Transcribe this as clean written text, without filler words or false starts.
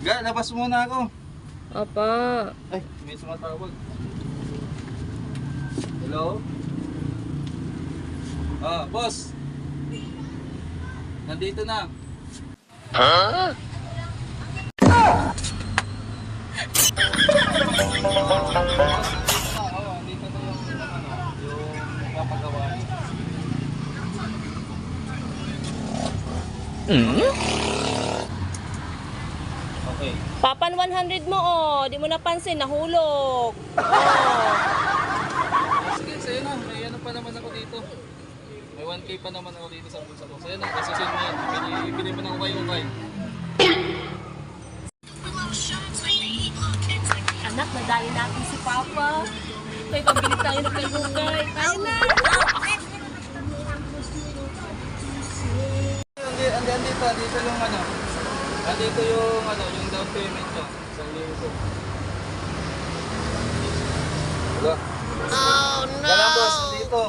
Ga, labas muna ako. Apa. Ay, may sumatawag. Hello? Ah, boss. Nandito na. Huh? Oo, dito na yung papagawa. Okay. Papan 100 mo oh. Di mo napansin, nahulog. Sige, sa'yo na. May ano pa naman ako dito. May 1K pa naman ako dito sa bulsa ko. Sa'yo na, kasusin mo yan. Bili mo ng ukay-ukay. Anak, nadali natin si Papa. May pambili tayo ng kalugay. Tayo na! Dito yung ano. Dito yung ano, yung down payment ko. 1,000. Wala. Oh no! Wala boss, dito.